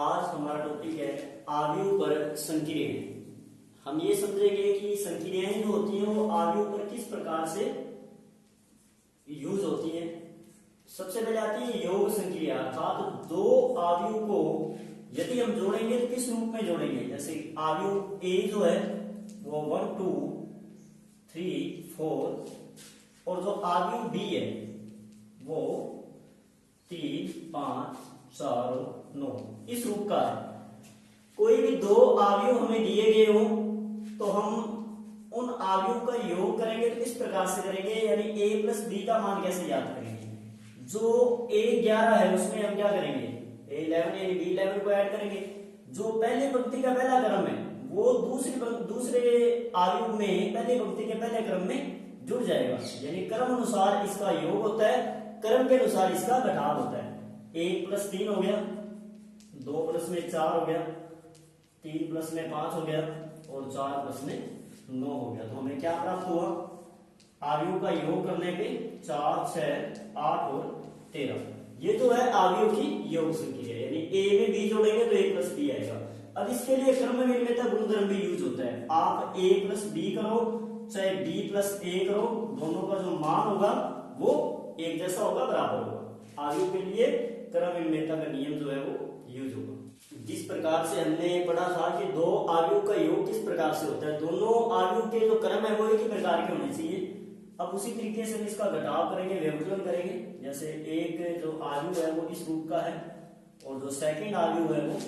आज हमारा टॉपिक है आव्यूह पर संक्रियाएं। हम ये समझेंगे कि संक्रियाएं जो होती हैं वो आव्यूह पर किस प्रकार से यूज होती हैं। सबसे पहले आती है योग संक्रिया, अर्थात दो आव्यूह को यदि हम जोड़ेंगे तो किस रूप में जोड़ेंगे। जैसे आव्यूह ए जो है वो 1 2 3 4 और जो आव्यूह बी है वो 3 5 4 9 इस रूप का है। कोई भी दो आव्यूह हमें दिए गए हो तो हम उन आव्यूह का योग करेंगे तो किस प्रकार से करेंगे, यानी a प्लस बी का मान कैसे याद करेंगे। जो a11 है उसमें हम क्या करेंगे, a11 यानी b11 को ऐड करेंगे। जो पहली पंक्ति का पहला क्रम है वो दूसरे आव्यूह में पहली पंक्ति के पहले क्रम में जुड़ जाएगा, यानी क्रम अनुसार इसका योग होता है, क्रम के अनुसार इसका घटाव होता है। 1 प्लस 3 हो गया, 2 प्लस में 4 हो गया, 3 प्लस में 5 हो गया और 4 प्लस में 9 हो गया। तो हमें क्या प्राप्त हुआ, आव्यूह का योग करने पे 4 6 8 और 13। ये तो है आव्यूह की योग संक्रिया, यानी a में b जोड़ेंगे तो a प्लस बी आएगा। अब इसके लिए क्रम विनिमयता गुणधर्म भी यूज होता है। आप a प्लस बी करो चाहे b प्लस a करो, दोनों का जो मान होगा वो एक जैसा होगा, बराबर होगा। आव्यूह के लिए क्रम विनिमयता का नियम जो है वो यूज होगा। जिस प्रकार से हमने पढ़ा था कि दो आव्यूह का योग किस प्रकार से होता है, दोनों आव्यूह के जो क्रम है वो एक ही प्रकार के होने चाहिए। अब उसी तरीके से हम इसका घटाव करेंगे, व्यवकलन करेंगे। जैसे एक जो आव्यूह है वो इस रूप का है और जो सेकंड आव्यूह है वो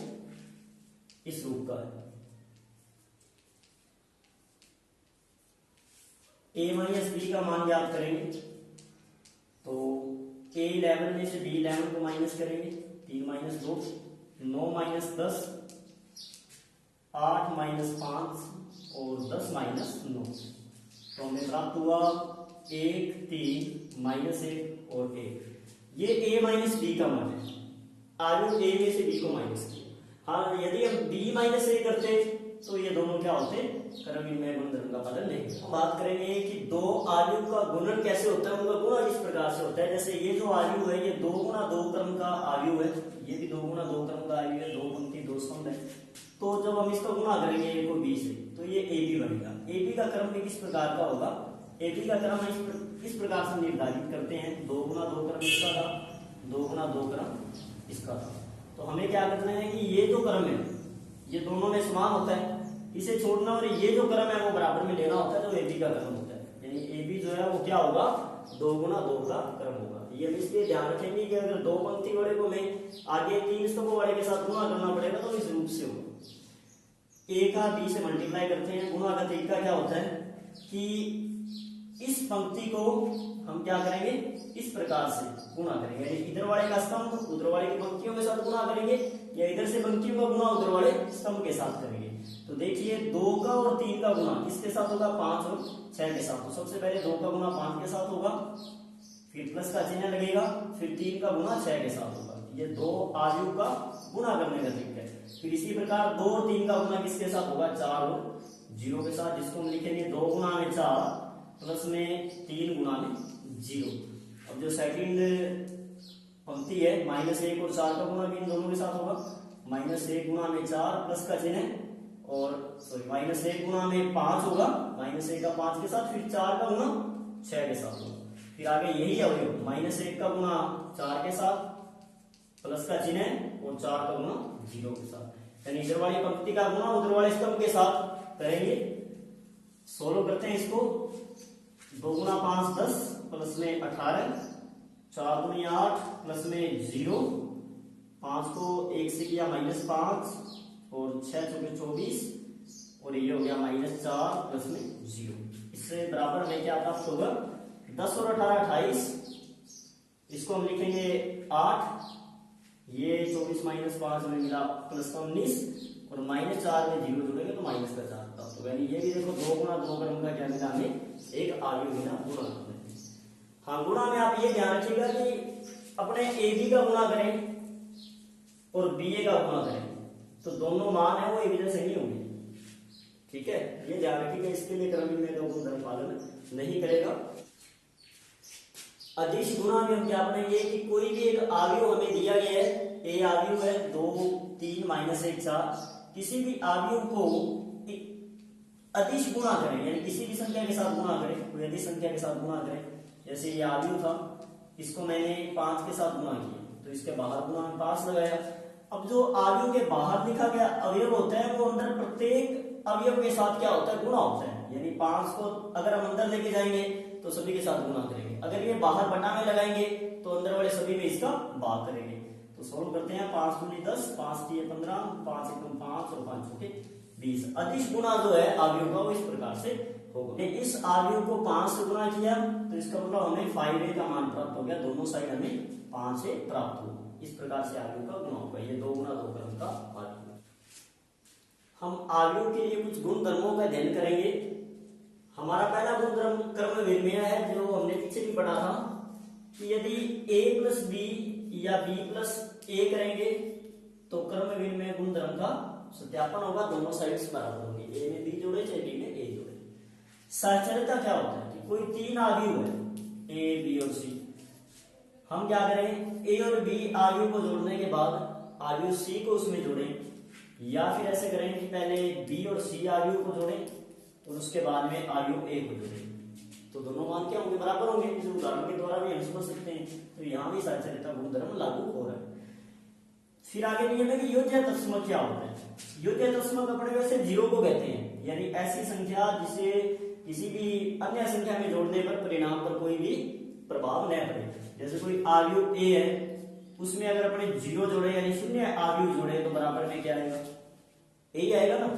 इस रूप का है। a माइनस बी का मान याद करेंगे तो a11 में से b11 को माइनस करेंगे, 3 माइनस 2 9 माइनस 10 8 माइनस 5 और 10 माइनस 9। तो हमें प्राप्त हुआ 1 3 माइनस 1 और 1। ये a माइनस बी का मान है, आव्यूह a में से b को माइनस किया। हाँ, यदि हम b माइनस a करते तो ये दोनों क्या होते, क्रम विनिमय गुणधर्म का पालन नहीं। हम बात करेंगे कि दो आव्यूह का गुणन कैसे होता है, उनका गुणा किस प्रकार से होता है। जैसे ये जो आव्यूह है ये 2 गुणा 2 क्रम का आव्यूह है, ये भी 2 गुणा 2 क्रम का आव्यूह है, 2 पंक्ति 2 स्तंभ है। तो जब हम इसका गुणा करेंगे a को b से तो ये ab बनेगा। ab का क्रम भी किस प्रकार का होगा, ab का क्रम इस प्रकार से निर्धारित करते हैं, 2 गुणा 2 क्रम इसका था, 2 गुणा 2 क्रम इसका था। तो हमें क्या करना है कि ये जो क्रम है ये दोनों में समान होता है, इसे छोड़ना और ये जो क्रम है वो बराबर में लेना होता है, जो ab का क्रम होता है। यानी ab जो है वो क्या होगा, 2 गुणा 2 का क्रम होगा। ये हम इसलिए ध्यान रखेंगे कि अगर 2 पंक्ति वाले को मैं आगे 3 स्तंभों वाले के साथ गुणा करना पड़ेगा तो इस रूप से होगा। a का b से मल्टीप्लाई करते हैं, गुणा का तरीका क्या होता है कि इस पंक्ति को हम क्या करेंगे, इस प्रकार से गुणा करेंगे, यानी इधर वाले का स्तंभ उधर वाले की पंक्तियों के साथ गुणा करेंगे, या इधर से पंक्तियों का गुणा उधर वाले स्तंभ के साथ करेंगे। तो देखिए 2 का और 3 का गुणा किसके साथ होगा, 5 और 6 के साथ। तो सबसे पहले 2 का गुणा 5 के साथ होगा, फिर प्लस का चिन्ह लगेगा, फिर 3 का गुणा 6 के साथ होगा। ये दो आव्यूह का गुणा करने का तरीका है। फिर इसी प्रकार 2 और 3 का गुणा किसके साथ होगा, 4 और 0 के साथ, जिसको हम लिखेंगे 2 गुणा में 4 प्लस में 3 गुणा में 0। अब जो सेकंड पंक्ति है -1 और 4 का गुणा भी इन दोनों के साथ होगा, -1 गुणा में 4 प्लस का चिन्ह और -1 गुणा में 5 होगा, -1 का 5 के साथ, फिर 4 का गुणा 6 के साथ होगा। फिर आगे यही अवयव -1 का गुणा 4 के साथ प्लस का चिन्ह और 4 का गुणा 0 के साथ, यानी इधर वाली पंक्ति का गुणा उधर वाले स्तंभ के साथ करेंगे। सोल्व करते हैं इसको, 2 गुणा 5 10 प्लस में 18, 4 गुणा 8 प्लस में 0, 5 को 1 से किया -5 और 6 चौके 24 और ये हो गया -4 प्लस में 0। इससे बराबर में क्या प्राप्त होगा, 10 और 18 28, इसको हम लिखेंगे 8, ये 24 माइनस 5 में मिला प्लस का 19 और -4 में 0 जोड़ेंगे तो माइनस का 4 प्राप्त होगा। यानी ये भी देखो 2 गुणा 2 क्रम का क्या मिला हमें, एक आव्यूह मिला गुणा। हाँ, गुणा में आप ये ध्यान रखिएगा कि अपने ab का गुणा करें और ba का गुणा करें तो दोनों मान है वो एक जैसे नहीं होंगे, ठीक है, ये ध्यान रखिएगा। इसके लिए क्रम विनिमय का गुणधर्म पालन नहीं करेगा। अदिश गुणा में हम क्या पढ़ेंगे कि कोई भी एक आव्यूह हमें दिया गया है, a आव्यूह है, 2 3 माइनस 1 4, किसी भी अवयव को अदिश गुणा करें, यानी किसी भी संख्या के साथ गुणा करें, कोई अदिश संख्या के साथ गुणा करें। जैसे ये अवयव था, इसको मैंने 5 के साथ गुणा किया, तो इसके बाहर गुणा में 5 लगाया। अब जो अवयव के बाहर लिखा गया अवयव होता है, वो अंदर प्रत्येक अवयव के साथ क्या होता है, गुणा होता है। यानी 5 को अगर हम अंदर लेके जाएंगे तो सभी के साथ गुणा करेंगे, अगर ये बाहर बटा में लगाएंगे तो अंदर वाले सभी में इसका भाग करेंगे। तो सोल्व करते हैं, 5 दूनी 10, 5 तिये 15, 5 एकम 5 और 5 चौके 20। अदिश गुणा जो है अवयव का वो इस प्रकार से होगा। इस अवयव को 5 से गुणा किया तो इसका मतलब हमें 5a का मान प्राप्त हो गया, दोनों साइड हमें 5 से प्राप्त हुआ। इस प्रकार से अवयव का गुणा होगा, ये 2 गुना 2 क्रम का अवयव। हम अवयव के लिए कुछ गुण धर्मों का अध्ययन करेंगे। हमारा पहला गुण धर्म क्रम विनिमय है, जो हमने पीछे भी पढ़ा था कि यदि a प्लस बी या b प्लस a करेंगे तो क्रम विनिमय गुण धर्म का सत्यापन होगा, दोनों साइड्स बराबर होंगे, a में b जोड़े चाहे b में a जोड़े। सहचर्यता क्या होता है कि कोई 3 अवयव है a b और c, हम क्या करें, a और b अवयव को जोड़ने के बाद अवयव c को उसमें जोड़ें, या फिर ऐसे करें कि पहले b और c अवयव को जोड़ें और उसके बाद में अवयव a को जोड़ें, तो दोनों मान क्या होंगे, बराबर होंगे। इस उदाहरण के द्वारा भी हम समझ सकते हैं। तो यहाँ भी सहचर्यता गुणधर्म लागू हो रहा है। फिर आगे नियम है कि योज्य तत्समक क्या होता है। योज्य तत्समक अपने वैसे 0 को कहते हैं, यानी ऐसी संख्या जिसे किसी भी अन्य संख्या में जोड़ने पर परिणाम पर कोई भी प्रभाव न पड़े। जैसे कोई अवयव a है, उसमें अगर अपने 0 जोड़े यानी शून्य अवयव जोड़े तो बराबर में क्या आएगा, a आएगा ना।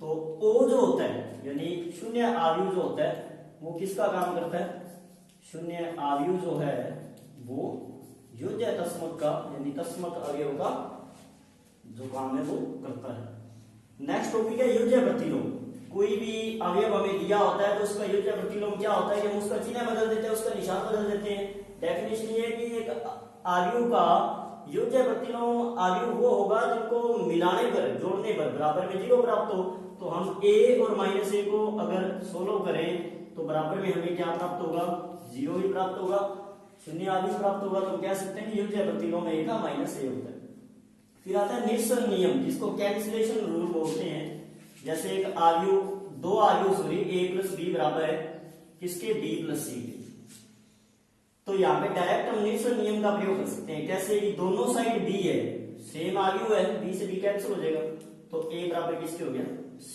तो o जो होता है यानी शून्य अवयव जो होता है वो किसका काम करता है, शून्य अवयव जो है वो योज्य तस्मक का यानी तस्मक अवयव का जो काम है वो करता है। नेक्स्ट टॉपिक है योज्य प्रतिलोम। कोई भी अवयव हमें दिया होता है तो उसका योज्य प्रतिलोम क्या होता है कि हम उसका चिन्ह बदल देते हैं, उसका निशान बदल देते हैं। डेफिनेशन ये है कि एक अवयव का योज्य प्रतिलोम अवयव वो होगा जिनको मिलाने पर, जोड़ने पर बराबर में 0 प्राप्त हो। तो हम a और -a को अगर सोल्व करें तो बराबर में हमें क्या प्राप्त होगा, 0 ही प्राप्त होगा, शून्य अवयव प्राप्त होगा। तो कह सकते हैं योज्य प्रतिलोम a का -a होता है। फिर आता है निरसन नियम, जिसको कैंसिलेशन रूल बोलते हैं। जैसे एक अवयव, दो अवयव सॉरी a प्लस b बराबर है किसके, b प्लस c के, तो यहाँ पे डायरेक्ट हम निरसन नियम का प्रयोग कर सकते हैं। कैसे कि दोनों साइड b है, सेम अवयव है, b से b कैंसिल हो जाएगा, तो a बराबर किसके हो गया, c।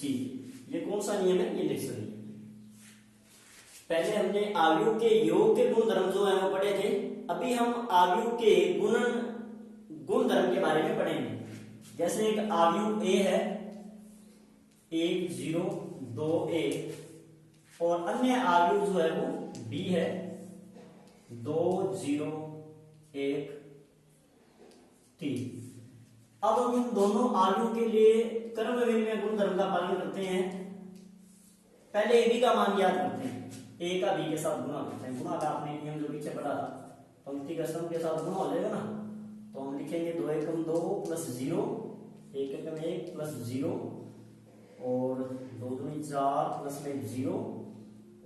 ये कौन सा नियम है, ये निरसन नियम। पहले हमने अवयव के योग के गुण धर्म जो है वो पढ़े थे। अभी हम अवयव के गुण धर्म के बारे में पढ़ेंगे। जैसे एक अवयव a है 1 0 2 1 और अन्य अवयव जो है वो b है 2 0 1 3। अब हम इन दोनों अवयव के लिए क्रम विनिमय गुण धर्म का पालन करते हैं। पहले a b का मान याद करते हैं, a का b के साथ गुणा करते हैं। गुणा का आपने नियम जो पीछे पढ़ा था, पंक्ति का स्तंभ के साथ गुणा हो जाएगा ना, तो हम लिखेंगे 2 एकम 2 प्लस 0, 1 एकम 1 प्लस 0 और 2 दूनी 4 प्लस में 0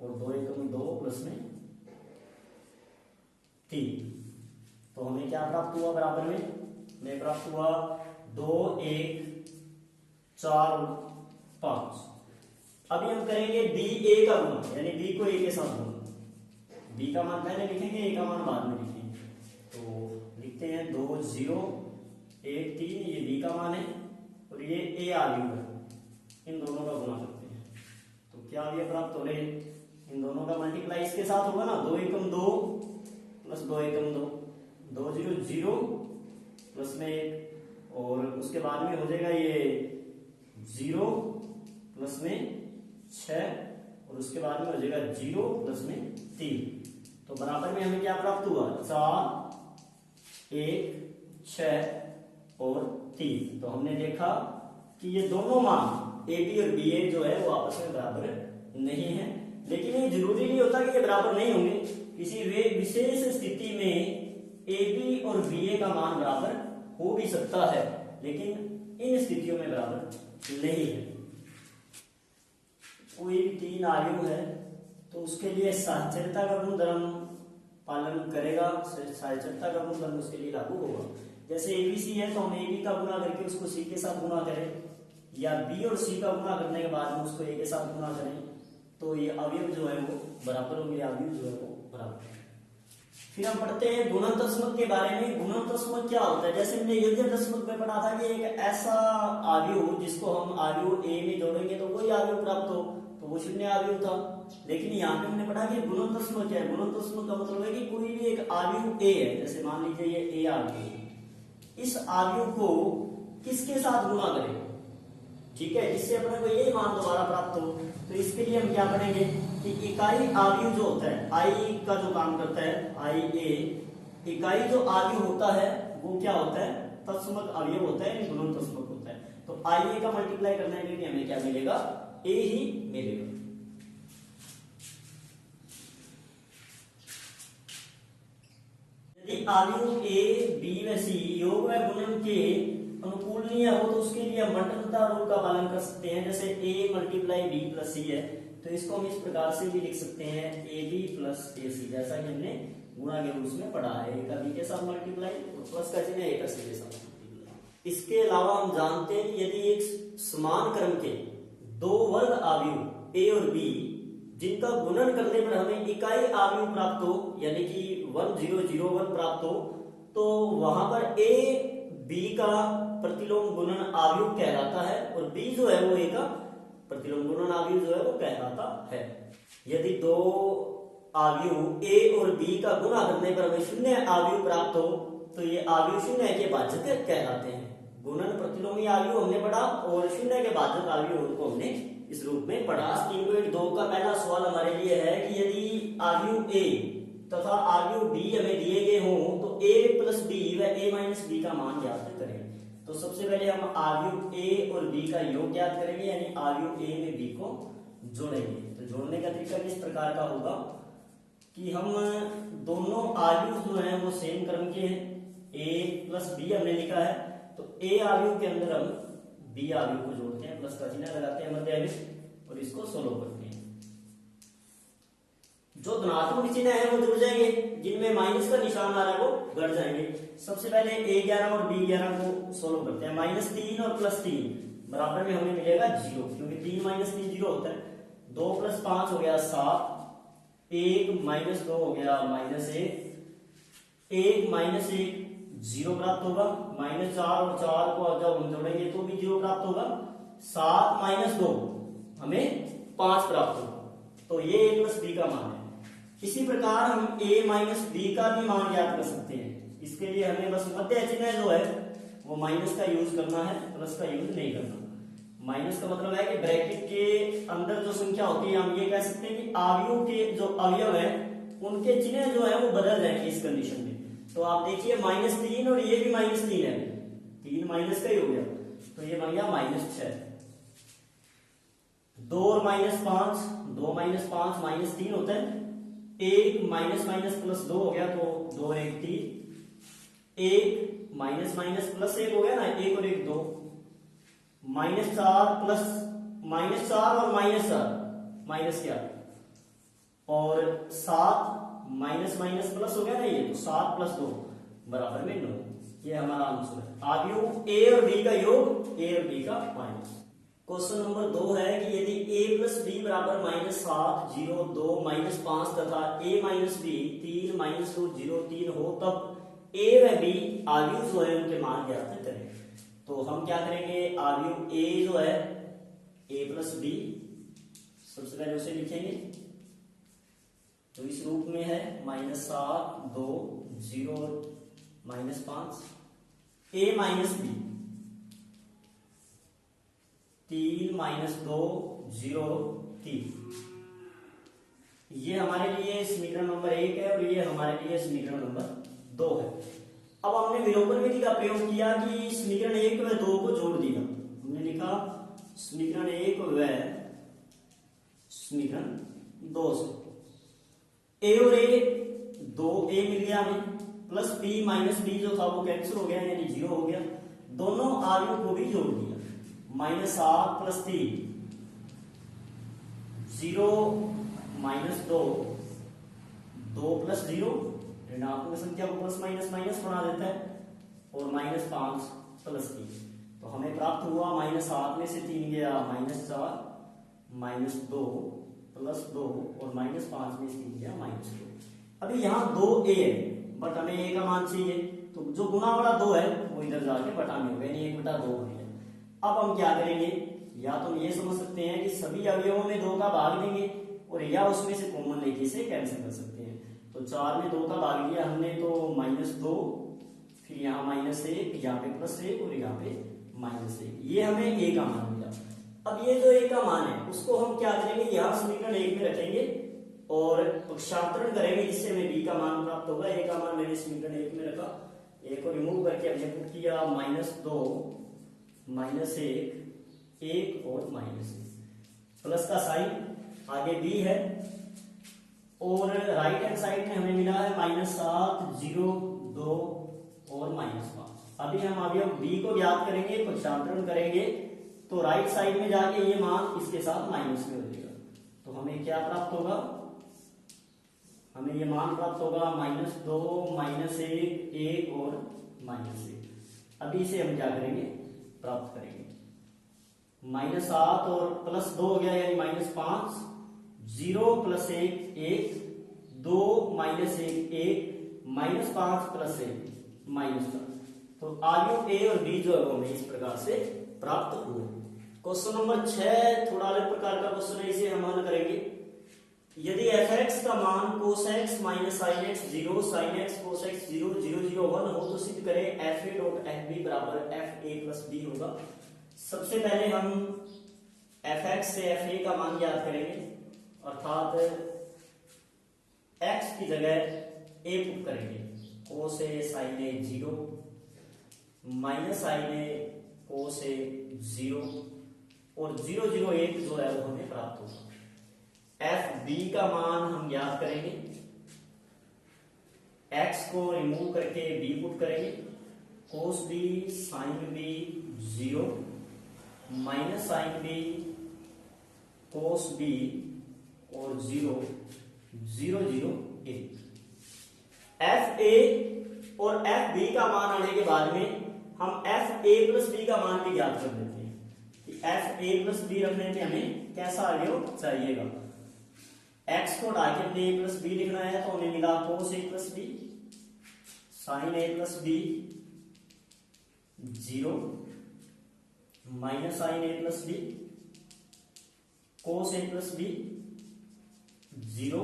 और 2 एकम 2 प्लस में 3। तो हमें क्या प्राप्त हुआ, बराबर में प्राप्त हुआ 2 1 4 5। अभी हम करेंगे ba का गुणा, यानी b को a के साथ गुणा। b का मान पहले लिखेंगे, a का मान बाद में लिखेंगे। तो लिखते हैं 2 0 1 3, ये b का मान है और ये a अवयव है, इन दोनों का गुणा करते हैं। तो क्या अवयव प्राप्त हो रहे हैं, इन दोनों का मल्टीप्लाई इसके साथ होगा ना, 2 एकम 2 प्लस 2 एकम 2, 2 0 0 प्लस में 1 और उसके बाद में हो जाएगा ये 0 प्लस में 6 और उसके बाद में हो जाएगा 0 प्लस में 3। तो बराबर में हमें क्या प्राप्त हुआ, 4 1 6 और 3। तो हमने देखा कि ये दोनों मान a b और b a जो है वो आपस में बराबर नहीं है। लेकिन ये जरूरी नहीं होता कि ये बराबर नहीं होंगे, किसी विशेष स्थिति में a b और b a का मान बराबर हो भी सकता है, लेकिन इन स्थितियों में बराबर नहीं है। कोई भी 3 अवयव है तो उसके लिए सहचर्यता का गुण धर्म पालन करेगा, सहचर्यता का गुण धर्म उसके लिए लागू होगा। जैसे ए बी सी है तो हम ए बी का गुणा करके उसको सी के साथ गुणा करें, या बी और सी का गुणा करने के बाद में उसको ए के साथ गुणा करें, तो ये अवयव जो है वो बराबर होंगे, अवयव जो है वो बराबर। फिर हम पढ़ते हैं गुणनतस्मक के बारे में। गुणनतस्मक क्या होता है? जैसे हमने योजनतस्मक में पढ़ा था कि एक ऐसा अवयव जिसको हम अवयव ए में जोड़ेंगे तो कोई अवयव प्राप्त हो, तो वो शून्य अवयव था। लेकिन यहाँ पे हमने पढ़ा कि गुणनतस्मक क्या है। गुणनतस्मक का मतलब है कि कोई भी एक अवयव ए है, जैसे मान लीजिए ये ए अवयव, इस अवयव को किसके साथ गुणा करें, ठीक है, जिससे अपने को यही मान दोबारा प्राप्त हो। तो इसके लिए हम क्या पढ़ेंगे कि इकाई अवयव जो होता है, आई का जो काम करता है, आई ए, इकाई जो अवयव होता है वो क्या होता है? तत्समक अवयव होता है, गुणनतस्मक होता है। तो आई ए का मल्टीप्लाई करने के लिए हमें क्या मिलेगा? ए ही मिलेगा। यदि अवयव ए बी व सी योग व गुणन के अनुकूलनीय हो तो उसके लिए हम मंडलता रूल का पालन कर सकते हैं। जैसे a मल्टीप्लाई बी प्लस सी है तो इसको हम इस प्रकार से भी लिख सकते हैं ए बी प्लस ए सी, जैसा कि हमने गुणा के रूप में पढ़ा है, ए का बी के साथ मल्टीप्लाई और प्लस का चिन्ह ए का सी के साथ मल्टीप्लाई। इसके अलावा हम जानते हैं कि यदि एक समान क्रम के दो वर्ग अवयव ए और बी जिनका गुणन करने पर हमें इकाई अवयव प्राप्त हो, यानी कि 1001 प्राप्त हो, तो वहां पर ए बी का प्रतिलोम गुणन अवयव कहलाता है और बी जो है वो ए का प्रतिलोम गुणन अवयव जो है वो कहलाता है। यदि दो अवयव ए और बी का गुणा करने पर हमें शून्य अवयव प्राप्त हो तो ये अवयव शून्य के भाजक कहलाते हैं। गुणन प्रतिलोमी अवयव हमने पढ़ा और शून्य के भाजक अवयव को हमने इस रूप में पढ़ा। 3.2 का पहला सवाल हमारे लिए है कि यदि अवयव ए तथा अवयव बी हमें दिए गए हों तो a प्लस बी व a माइनस बी का मान ज्ञात करें। तो सबसे पहले हम अवयव a और b का योग ज्ञात करेंगे, यानी अवयव a में b को जोड़ेंगे। तो जोड़ने का तरीका किस प्रकार का होगा कि हम दोनों अवयव जो हैं वो सेम क्रम के हैं, a प्लस b हमने लिखा है, तो a अवयव के अंदर हम b अवयव को जोड़ते हैं, प्लस का चिन्ह लगाते हैं मध्य में और इसको सोल्व करते हैं। जो धनात्मक चिन्ह है वो जुड़ जाएंगे, जिनमें माइनस का निशान आ रहा है वो घट जाएंगे। सबसे पहले a11 और b11 को सोल्व करते हैं। -3 और +3 बराबर में हमें मिलेगा 0, क्योंकि 3 - 3 0 होता है। 2 + 5 हो गया 7, 1 - 2 हो गया -1, 1 - 1 0 प्राप्त होगा। -4 और 4 को जब हम जोड़ेंगे तो भी 0 प्राप्त होगा। 7 - 2 हमें 5 प्राप्त होगा। तो ये a प्लस b का मान है। इसी प्रकार हम a माइनस b का भी मान ज्ञात कर सकते हैं। इसके लिए हमें बस मध्य चिन्ह जो है वो माइनस का यूज करना है, प्लस का यूज नहीं करना। माइनस का मतलब है कि ब्रैकेट के अंदर जो संख्या होती है हम ये कह सकते हैं कि अवयव के जो अवयव है उनके चिन्ह जो है वो बदल जाएंगे इस कंडीशन में। तो आप देखिए -3 और ये भी -3 है, 3 माइनस का ही हो गया, तो ये बन गया -6। 2 और -5, 2 - 5 -3 होता है। 1 - +2 हो गया तो 2 और 1 3, 1 - +1 हो गया ना, 1 और 1 2, -4 प्लस -4 और -4 माइनस क्या और 7 माइनस प्लस हो गया ना, ये तो 7 + 2 बराबर में 9। ये हमारा आंसर है। अवयव ए और बी का योग, ए और बी का माइनस। क्वेश्चन नंबर 2 है कि यदि a प्लस बी बराबर -7 0 2 -5 तथा a माइनस बी 3 -2 0 3 हो तब a व b अवयव जो है उनके मान ज्ञात करें। तो हम क्या करेंगे, अवयव a जो है a प्लस बी, सबसे पहले उसे लिखेंगे तो इस रूप में है -7 2 0 -5, a माइनस बी 3 - 2 0 3। ये हमारे लिए समीकरण नंबर 1 है और ये हमारे लिए समीकरण नंबर 2 है। अब हमने विलोपन विधि का प्रयोग किया कि समीकरण 1 व 2 को जोड़ दिया। हमने लिखा समीकरण 1 व समीकरण 2 से a और a 2a मिल गया हमें, प्लस b माइनस b जो था वो कैंसिल हो गया, यानी 0 हो गया। दोनों अवयव को भी जोड़ दिया। -7 + 3 0 - 2 2 + 0 ऋणात्मक संख्या को प्लस माइनस बना देता है। और -5 + 3, तो हमें प्राप्त हुआ -7 में से 3 गया -4, -2 + 2 और -5 में से 3 गया -2। अभी यहाँ 2a है बट हमें a का मान चाहिए, तो जो गुना वाला 2 है वो इधर जाके बटा में होगा, यानी 1/2 हो गया। अब हम क्या करेंगे, या तो ये समझ सकते हैं कि सभी अवयवों में 2 का भाग देंगे और या उसमें से कॉमन लेके से कैंसिल कर सकते हैं। तो 4 में 2 का भाग लिया हमने तो -2, फिर यहाँ -1, यहाँ पे +1 और यहाँ पे -1, ये हमें a का मान मिला। अब ये जो a का मान है उसको हम क्या करेंगे, यहाँ समीकरण 1 में रखेंगे और पक्षांतरण करेंगे जिससे हमें b का मान प्राप्त होगा। a का मान मैंने समीकरण 1 में रखा, a को रिमूव करके हमने पुट किया -2, -1, 1 और -1, प्लस का साइन, आगे b है और राइट हैंड साइड में हमें मिला है -7, 0, 2 और -5। अभी हम अवयव b को ज्ञात करेंगे, पक्षांतरण करेंगे तो राइट साइड में जाके ये मान इसके साथ माइनस में हो जाएगा, तो हमें क्या प्राप्त होगा, हमें ये मान प्राप्त होगा -2, -1, 1 और -1। अभी इसे हम क्या करेंगे, प्राप्त करेंगे। -7 और +2 हो गया यानी -5, 0 + 1, 1, 2 -1, 1, -5 + 1, -4। तो आयु a और b जो है वो हमें इस प्रकार से प्राप्त हुए। क्वेश्चन नंबर 6 थोड़ा अलग प्रकार का क्वेश्चन है, इसे हम हल करेंगे। यदि f(x) का मान cos x - sin x 0, sin x cos x 0, 0, 0, 1 हो तो सिद्ध करें fa.fb = fa + b होगा। सबसे पहले हम f(x) से fa का मान ज्ञात करेंगे, अर्थात x की जगह a पुट करेंगे। cos a sin a 0, sin a cos a 0 और 0, 0, 1 जो है वो हमें प्राप्त होगा। fb का मान हम ज्ञात करेंगे, x को रिमूव करके b पुट करेंगे, cos b sin b 0, sin b cos b और 0, 0, 0, 1। fa और fb का मान आने के बाद में हम fa + b का मान भी ज्ञात कर देते हैं कि fa + b रखने में हमें कैसा अवयव चाहिएगा। x को हटा के हमने a + b लिखना है तो हमें मिला cos a + b, sin a + b 0, sin a + b cos a + b 0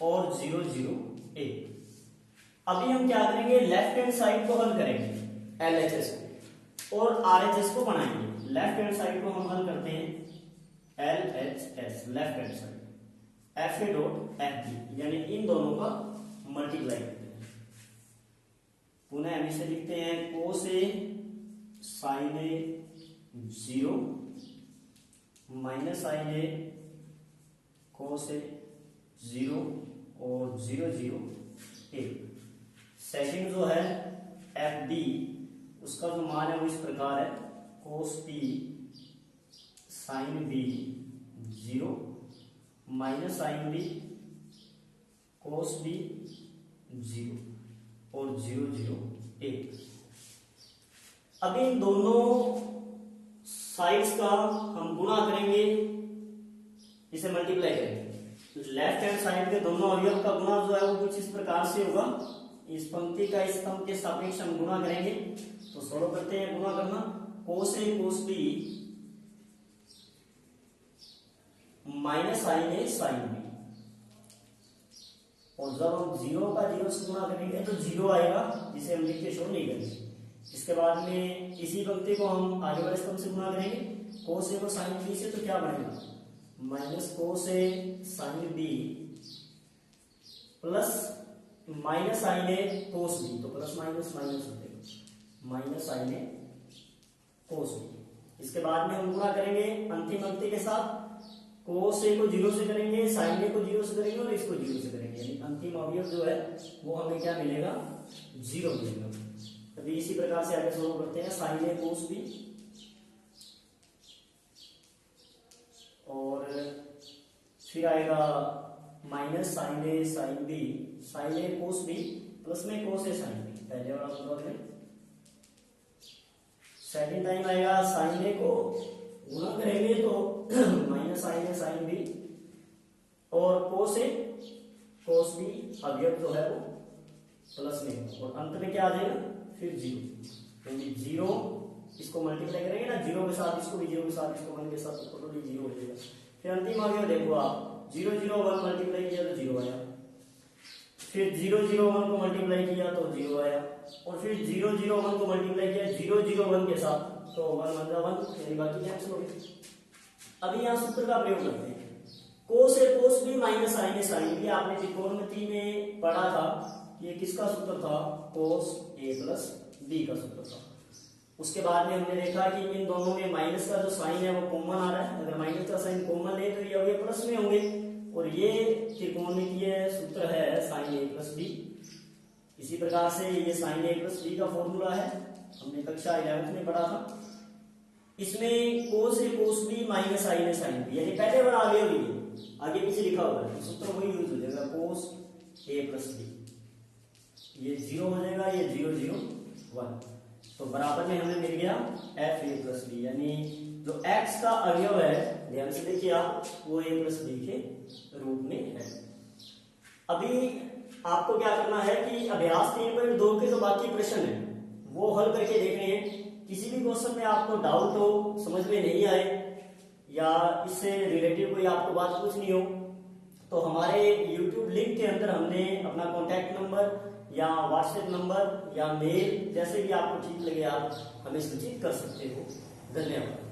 और 0, 0, 1। अभी हम क्या करेंगे, लेफ्ट हैंड साइड को हल करेंगे, LHS को और RHS को बनाएंगे। लेफ्ट हैंड साइड को हम हल करते हैं LHS, left hand side fa.fb, यानी इन दोनों का मल्टीप्लाई करते हैं। पुनः हम इसे लिखते हैं cos a sin a 0, sin a cos a 0 और 0, 0, 1। सेकंड जो है fb, उसका जो मान है वो इस प्रकार है cos p sin b 0, sin b cos b 0 और 0, 0, 1। अभी इन दोनों साइड्स का हम गुणा करेंगे, इसे मल्टीप्लाई करेंगे। लेफ्ट हैंड साइड के दोनों अवयव का गुणा जो है वो कुछ इस प्रकार से होगा, इस पंक्ति का इस स्तंभ के सापेक्ष हम गुणा करेंगे। तो सोलो करते हैं गुणा करना, cos a cos b sin a sin b, और जब हम 0 का 0 से गुणा करेंगे तो 0 आएगा, जिसे हम लिख के शो नहीं करेंगे। इसके बाद में इसी पंक्ति को हम आगे वाले स्तंभ से गुणा करेंगे, cos a को sin b से, तो क्या बनेगा -cos a sin b plus sin a cos b, तो प्लस माइनस माइनस हो जाएगा, sin a cos b। इसके बाद में हम गुणा करेंगे अंतिम पंक्ति के साथ, cos a को 0 से करेंगे, sin a को 0 से करेंगे और इसको 0 से करेंगे, यानी अंतिम अवयव जो है वो हमें क्या मिलेगा, 0 मिलेगा। अभी इसी प्रकार से आगे सोल्व करते हैं, sin a cos b और फिर आएगा sin a sin b, sin a cos b plus में cos a sin b, पहले वाला सूत्र बदल गया। सेकेंड टाइम आएगा साइन ए को गुणा करेंगे तो माइनस साइन ए साइन बी, और कोस ए कोस बी अवयव जो है वो प्लस में, और अंत में क्या आ जाएगा फिर जीरो, क्योंकि जीरो इसको मल्टीप्लाई करेंगे ना, जीरो के साथ इसको भी, जीरो के साथ इसको, वन के साथ इसको, टोटली जीरो हो जाएगा। फिर अंतिम अवयव देखो आप, 0 0 1 मल्टीप्लाई किया तो जीरो आया, फिर 0 0 1 को मल्टीप्लाई किया तो जीरो आया, और फिर 0 0 1 को मल्टीप्लाई किया 0 0 1 के साथ तो 1 1 यानी बाकी कैंसिल हो गए। अभी यहाँ सूत्र का प्रयोग करते हैं। कोस ए कोस बी माइनस साइन ए साइन बी, आपने त्रिकोणमिति में पढ़ा था, ये किसका सूत्र था, कोस ए प्लस बी का सूत्र था। उसके बाद में हमने देखा कि इन दोनों में माइनस का जो साइन है वो कॉमन आ रहा है, अगर माइनस का साइन कॉमन ले तो ये अवयव प्लस में होंगे, और ये त्रिकोणमितीय सूत्र है साइन ए प्लस बी। इसी प्रकार से ये साइन ए प्लस बी का फॉर्मूला है, हमने कक्षा 11th में पढ़ा था। इसमें कोस ए कोस बी माइनस साइन ए साइन बी, यानी पहले वाला अवयव ही आगे पीछे लिखा हुआ है, सूत्र वही यूज हो जाएगा, कोस ए प्लस बी, ये जीरो हो जाएगा, ये 0 0 1, तो बराबर में हमें मिल गया एफ ए प्लस बी, यानी जो एक्स का अवयव है, ध्यान से देखिए आप, वो ए प्लस बी के रूप में है। अभी आपको क्या करना है कि अभ्यास 3.2 के जो बाकी प्रश्न है वो हल करके देखने हैं। किसी भी क्वेश्चन में आपको डाउट हो, समझ में नहीं आए, या इससे रिलेटेड कोई आपको बात पूछनी हो, तो हमारे YouTube लिंक के अंदर हमने अपना कॉन्टैक्ट नंबर या व्हाट्सएप नंबर या मेल, जैसे भी आपको ठीक लगे आप हमें सूचित कर सकते हो। धन्यवाद।